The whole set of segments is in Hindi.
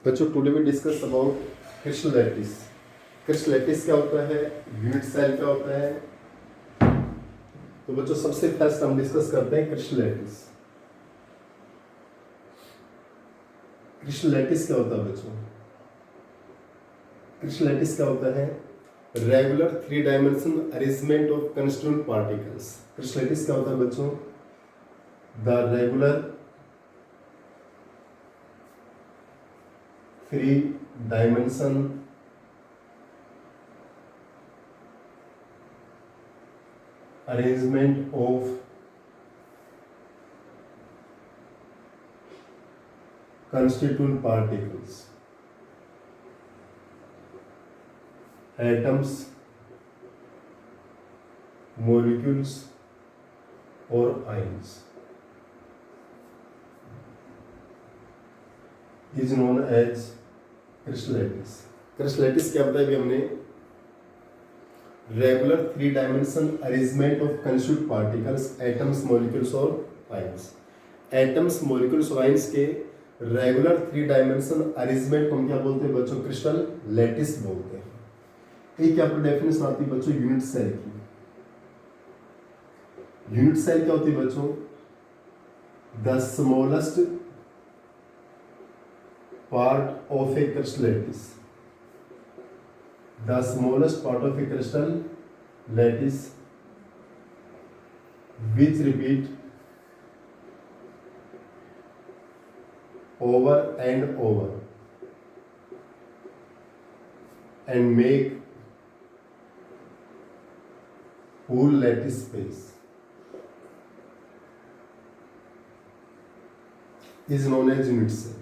बच्चों today we discuss about crystal lattice. Crystal lattice क्या होता है, यूनिट सेल क्या होता है। तो बच्चों सबसे फर्स्ट हम डिस्कस करते हैं क्रिस्टल लैटिस। क्रिस्टल लैटिस क्या होता है बच्चों? क्रिस्टल लैटिस क्या होता है? Regular 3 dimension arrangement of constituent particles. Crystal lattice क्या होता है बच्चों? The regular 3 dimension arrangement of constituent particles, atoms, molecules or ions is known as crystal lattice. crystal lattice क्या बताया अभी हमने? Regular 3 dimension arrangement of constituent particles, atoms, molecules और आयंस। एटम्स, मॉलिक्यूल्स और आयंस के रेगुलर 3 डायमेंशन अरेंजमेंट को हम क्या बोलते हैं बच्चों? क्रिस्टल लैटिस बोलते हैं। एक क्या पर डेफिनेशन आती है बच्चों यूनिट सेल की। यूनिट सेल क्या होती है बच्चों? The smallest part of a crystal lattice. The smallest part of a crystal lattice which repeat over and over and make whole lattice space is known as unit cell.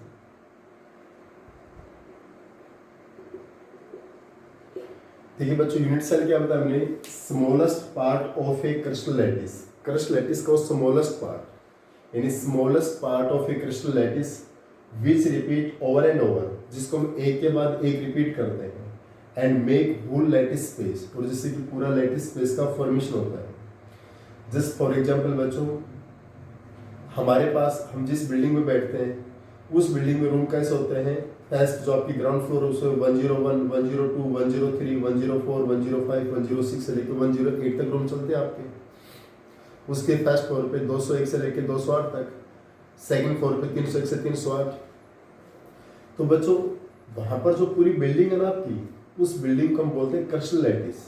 देखिए बच्चों यूनिट सेल क्या बताया हमने? Smallest part of a crystal lattice. Crystal lattice का स्मॉलेस्ट पार्ट यानी smallest part of a crystal lattice which repeat over and over, जिसको हम एक के बाद एक रिपीट करते हैं, and make whole lattice space, और जिससे कि पूरा लैटिस स्पेस का फॉर्मेशन होता है। जस्ट फॉर एग्जांपल बच्चों, हमारे पास हम जिस बिल्डिंग में बैठते हैं उस बिल्डिंग में रूम कैसे होते हैं? फर्स्ट जो आपकी ग्राउंड फ्लोर उसमें 101, 102, 103, 104, 105, 106 से लेकर 108 तक रूम चलते हैं आपके। उसके फर्स्ट फ्लोर पे 201 से लेकर 208 तक, सेकंड फ्लोर पे 301 से 308। तो बच्चों वहाँ पर जो पूरी बिल्डिंग है ना आपकी, उस बिल्डिंग को हम बोलते हैं क्रिस्टल लैटिस।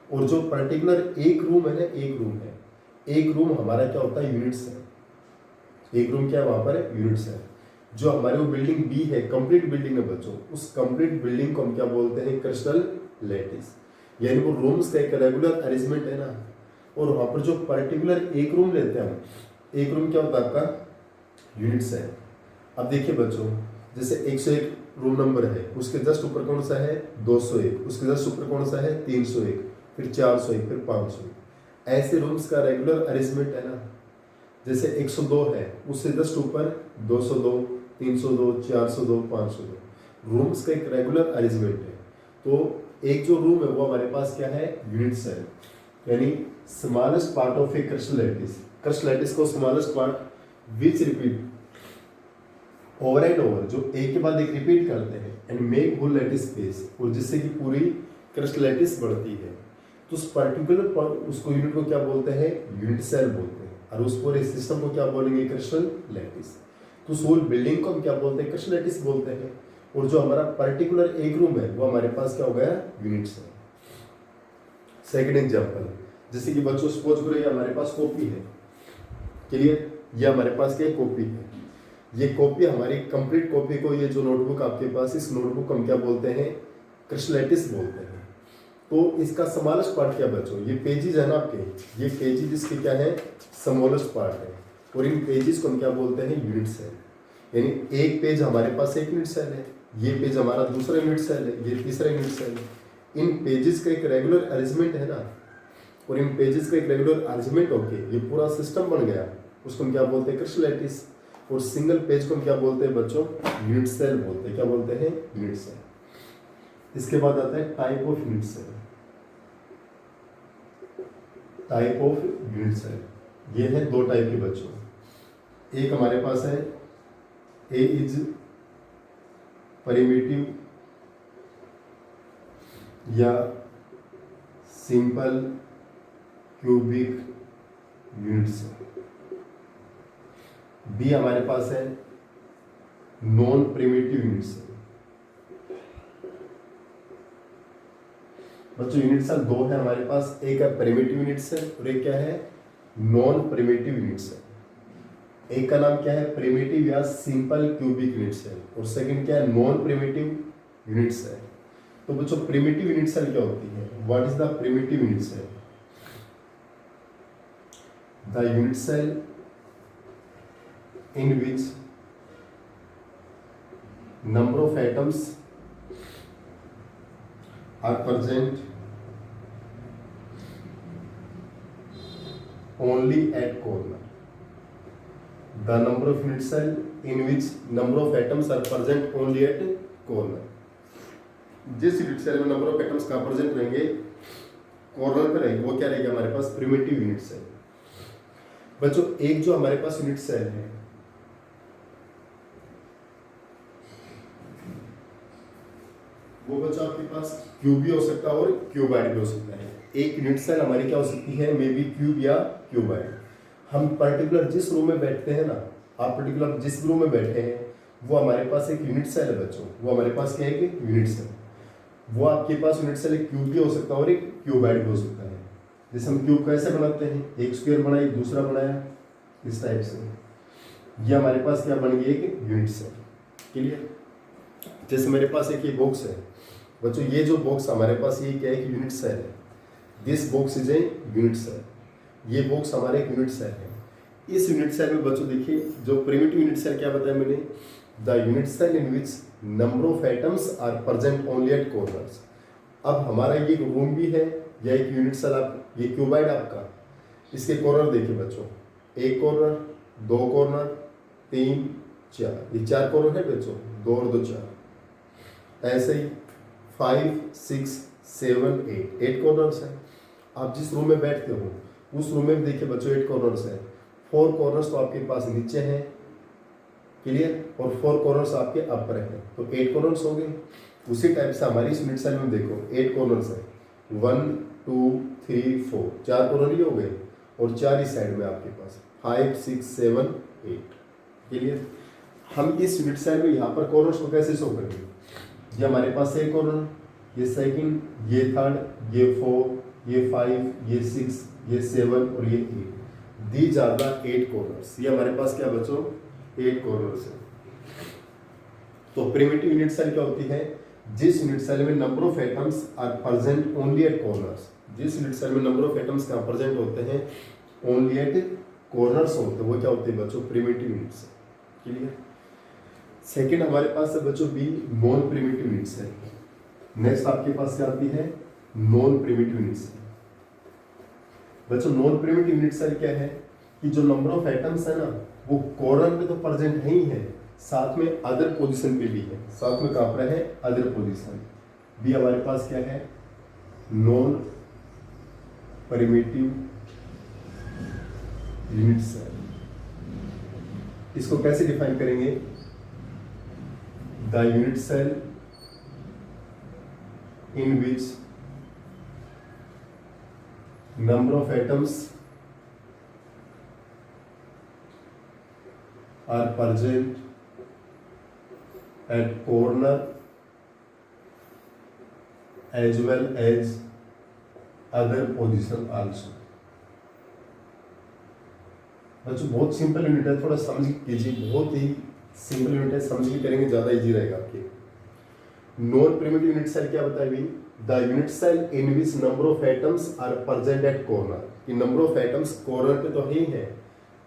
और जो पर्टिकुलर एक रूम है ना, एक रूम हमारा क्या होता है? यूनिट्स है। एक रूम क्या है वहाँ पर? यूनिट्स है। जो हमारी वो बिल्डिंग बी है, कंप्लीट बिल्डिंग है बच्चों, उस कंप्लीट बिल्डिंग को हम क्या बोलते हैं? Crystal lattice. यानी वो रूम्स का एक रेगुलर अरेंजमेंट है ना, और वहाँ पर जो पर्टिकुलर एक रूम लेते हैं हम, एक रूम क्या होता है आपका? यूनिट्स है। अब देखिए बच्चों, जैसे 101 रूम नंबर है, उसके जस्ट ऊपर कौन सा है? 201, उसके जस्ट ऊपर कौन सा है? 301, फिर 401, फिर 501। ऐसे रूम्स का रेगुलर अरेंजमेंट है ना। जैसे 102 है, उससे जस्ट ऊपर 202, 302, 402, 502 रूम्स का एक रेगुलर अरेंजमेंट है। तो एक जो रूम है वो हमारे पास क्या है? यूनिट सेल, यानी smallest part of a crystal lattice. Crystal lattice को smallest part which repeat over and over, जो एक के बाद एक रिपीट करते हैं, and make whole lattice space, और जिससे कि पूरी क्रिस्टल लैटिस बढ़ती है। तो उस पर्टिकुलर उसको यूनिट को क्या बोलते हैं? यूनिट सेल बोलते हैं। और उस पूरे सिस्टम को क्या बोलेंगे? Crystal lattice. तो उस होल बिल्डिंग को हम क्या बोलते हैं? क्रिस्टल लैटिस बोलते हैं। और जो हमारा पर्टिकुलर एक रूम है वो हमारे पास क्या हो गया? यूनिट्स है। सेकंड एग्जांपल, जैसे कि बच्चों सपोज करो ये हमारे पास कॉपी है, क्लियर? ये हमारे पास क्या कॉपी है? ये कॉपी हमारी कंप्लीट कॉपी को, ये जो नोटबुक आपके पास, इस नोटबुक को हम क्या बोलते हैं? क्रिस्टल लैटिस बोलते हैं। तो इसका स्मॉलेस्ट पार्ट क्या बच्चों? ये पेजेस है ना आपके, ये पेजेस इसके क्या है? स्मॉलेस्ट पार्ट है। और इन पेजेस को हम क्या बोलते हैं? Unit cell. यानी एक पेज हमारे पास एक यूनिट सेल है, ये पेज हमारा दूसरा यूनिट सेल है, ये तीसरा यूनिट सेल है। इन पेजेस का एक रेगुलर अरेंजमेंट है ना, और इन पेजेस का एक रेगुलर अरेंजमेंट होके ये पूरा सिस्टम बन गया, उसको हम क्या बोलते हैं? Crystal lattice. और सिंगल पेज को हम क्या बोलते हैं बच्चों? यूनिट सेल बोलते हैं। क्या बोलते हैं? Unit cell. इसके बाद आता है type of unit cell. Type of unit cell ये है 2 टाइप के बच्चों। एक हमारे पास है ए इज प्रिमिटिव या सिंपल क्यूबिक यूनिट्स है। बी हमारे पास है नॉन प्रिमिटिव यूनिट्स है। बच्चों यूनिट सेल दो है हमारे पास, एक है प्रिमिटिव यूनिट्स है और एक क्या है नॉन प्रिमिटिव यूनिट्स है। एक का नाम क्या है प्रिमिटिव या सिंपल क्यूबिक यूनिट्स है और सेकंड क्या है नॉन प्रिमिटिव यूनिट्स है। तो बच्चों प्रिमिटिव यूनिट सेल क्या होती है? What is the primitive unit cell? The unit cell in which number of atoms are present only at corner. The number of unit cell in which number of atoms are present only at corner. जिस यूनिट सेल में नंबर ऑफ एटम्स कहाँ प्रेजेंट रहेंगे? कॉर्नर पे रहेंगे, वो क्या रहेगा हमारे पास प्रिमिटिव यूनिट सेल। बच्चों एक जो हमारे पास यूनिट सेल है वो बच्चों आपके पास क्यूब भी हो सकता है और क्यूबाइड भी हो सकता है। एक यूनिट सेल हमारी क्या हो सकती है? मे बी क्यूब या क्यूबाइड। हम पर्टिकुलर जिस रूम में बैठते हैं ना, आप पर्टिकुलर जिस रूम में बैठे हैं वो हमारे पास एक यूनिट सेल है बच्चों। वो हमारे पास क्या है कि यूनिट सेल। वो आपके पास यूनिट सेल एक क्यूब भी हो सकता है और एक क्यूबाइड भी हो सकता है। जैसे हम क्यूब कैसे बनाते हैं? एक स्क्वायर बनाया, दूसरा बनाया, इस टाइप से। ये हमारे पास क्या बन गई? एक यूनिट सेल। क्लियर? जैसे मेरे पास एक ये बॉक्स है बच्चों, ये जो बॉक्स हमारे पास ये क्या है कि यूनिट सेल है। This box is a unit cell. ये बॉक्स हमारे एक यूनिट सेल है। इस यूनिट सेल में बच्चों देखिए जो प्रिमिटिव यूनिट सेल क्या बताया मैंने? The unit cell in which number of atoms are present only at corners. अब हमारा ये एक रूम भी है या एक यूनिट सेल, आप ये क्यूबाइड आपका, इसके कॉर्नर देखिए बच्चों, एक कॉर्नर, दो कॉर्नर, तीन, चार, ये चार कॉर्नर है बच्चों, दो और दो चार। ऐसे ही 5, 6, 7, 8 कॉर्नर्स है। आप जिस रूम में बैठते हो उस रूम में देखिए बच्चों 8 कॉर्नर्स है। 4 कॉर्नर्स तो आपके पास नीचे हैं, क्लियर, और 4 कॉर्नर्स आपके अपर हैं, तो 8 कॉर्नर्स हो गए। उसी टाइप से हमारी इस यूनिट सेल में देखो 8 कॉर्नर्स है, 1, 2, 3, 4, 4 कॉर्नर ही हो गए और 4 ही साइड में आपके पास 5, 6, 7, 8। क्लियर? हम इस यूनिट सेल में यहाँ पर कॉर्नर्स को कैसे शो करेंगे? ये हमारे पास एक कॉर्नर, ये सेकंड, ये थर्ड, ये 4, ये 5, ये 6, ये 7 और ये 8। These are the 8 corners. ये हमारे पास क्या बच्चों? 8 कॉर्नर्स है। तो प्रिमिटिव यूनिट सेल क्या होती है? जिस यूनिट सेल में number of atoms are present only at corners. जिस यूनिट सेल में नंबर ऑफ एटम्स कहाँ प्रेजेंट होते हैं? ओनली एट कॉर्नर्स होते हैं, वो क्या होते हैं बच्चों? Primitive unit cell. Clear? Second हमारे पास है बच्चों B, non primitive unit cell. Next आपके पास क्या आती है? Non primitive unit cell. बच्चों नॉन प्रिमिटिव यूनिट सेल क्या है कि जो नंबर ऑफ एटम्स है ना वो कॉर्नर पे तो प्रेजेंट है ही है, साथ में अदर पोजीशन पे भी है। साथ में कहाँ पर है? Other position. बी हमारे पास क्या है? Non primitive unit cell. इसको कैसे डिफाइन करेंगे? The unit cell in which number of atoms are present at corner as well as other position also। बच्चों बहुत सिंपल यूनिट है, थोड़ा समझ कीजिए, बहुत ही सिंपल यूनिट है, समझ के करेंगे ज़्यादा इजी रहेगा आपके। नॉन प्रिमिटिव यूनिट सेल क्या बताएगी? The unit cell in which number of atoms are present at corner. कि नंबर ऑफ एटम्स कॉर्नर पे तो ही है,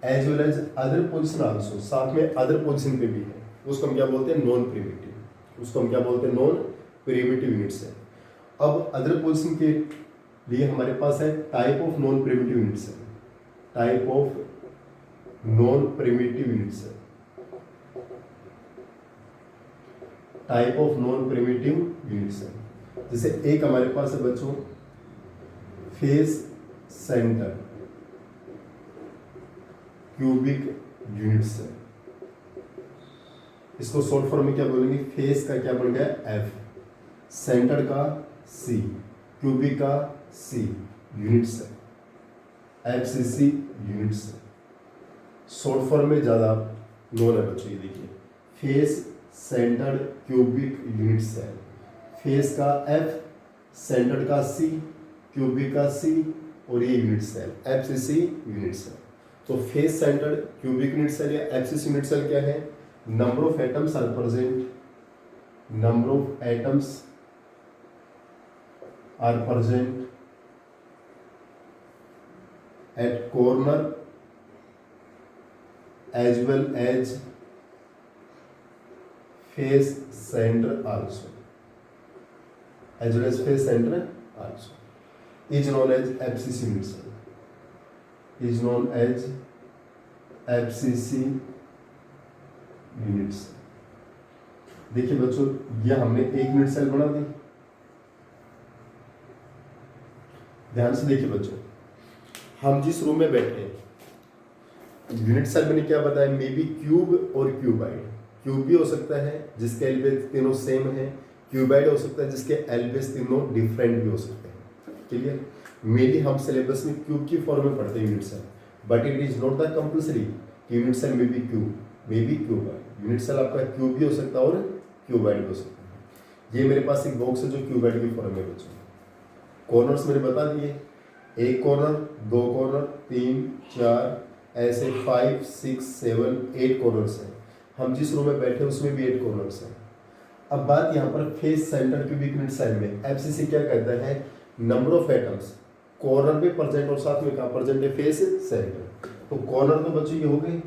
as well as other position also, साथ में अदर पोजीशन पे भी है। उसको हम क्या बोलते हैं? Non primitive. उसको हम क्या बोलते हैं? Non primitive unit cell. अब अदर पोजीशन के लिए हमारे पास है type of non primitive unit cell. Type of non primitive unit cell. Type of non primitive unit cell. जैसे एक हमारे पास है बच्चों face centre cubic unit cell. इसको शॉर्ट फॉर्म में क्या बोलेंगे, फेस का क्या बन गया एफ, सेंटर का सी, क्यूबिक का C, unit cell, FCC unit cell. Short form में ज़्यादा नोन है बच्चों, ये देखिए face, centre, cubic, unit cell. Face का एफ, सेंटर का सी, क्यूबिक का सी और ये unit cell FCC unit cell. तो face, centre, cubic unit cell या एफसीसी यूनिट सेल क्या है, number of atoms are present, number of atoms are present at corner as well as face center also, as well as face center also, is known as FCC unit cell, is known as FCC unit cell। देखिए बच्चों, ये हमने एक यूनिट सेल बना दी। ध्यान से देखिए बच्चों, हम जिस रूम में बैठे हैं यूनिट सेल मैंने क्या बताया, मे बी क्यूब और क्यूबाइड। क्यूब भी हो सकता है जिसके एलबेस तीनों सेम है, क्यूबाइड हो सकता है जिसके एलबेस तीनों डिफरेंट भी हो सकते हैं। क्लियर, मेनली हम सिलेबस में क्यूब की फॉर्म में पढ़ते हैं unit cell, but it is not the compulsory कि यूनिट सेल में भी cube, may be cuboid. Unit cell आपका क्यूब भी हो सकता है और क्यूबाइड भी हो सकता है। ये मेरे पास एक बॉक्स है जो क्यूबाइड की फॉर्म में बच्चों, कॉर्नर्स मैंने बता दिए, एक कॉर्नर, दो कॉर्नर, 3, 4 ऐसे 5, 6, 7, 8 कॉर्नर्स हैं। हम जिस रूम में बैठे उसमें भी 8 कॉर्नर्स हैं। अब बात यहाँ पर face, centre, cubic unit cell में एफसीसी क्या कहता है, नंबर ऑफ एटम्स कॉर्नर पे प्रेजेंट और साथ में कहाँ प्रेजेंट है, फेस, सेंटर। तो कॉर्नर तो बच्चों ये हो गई,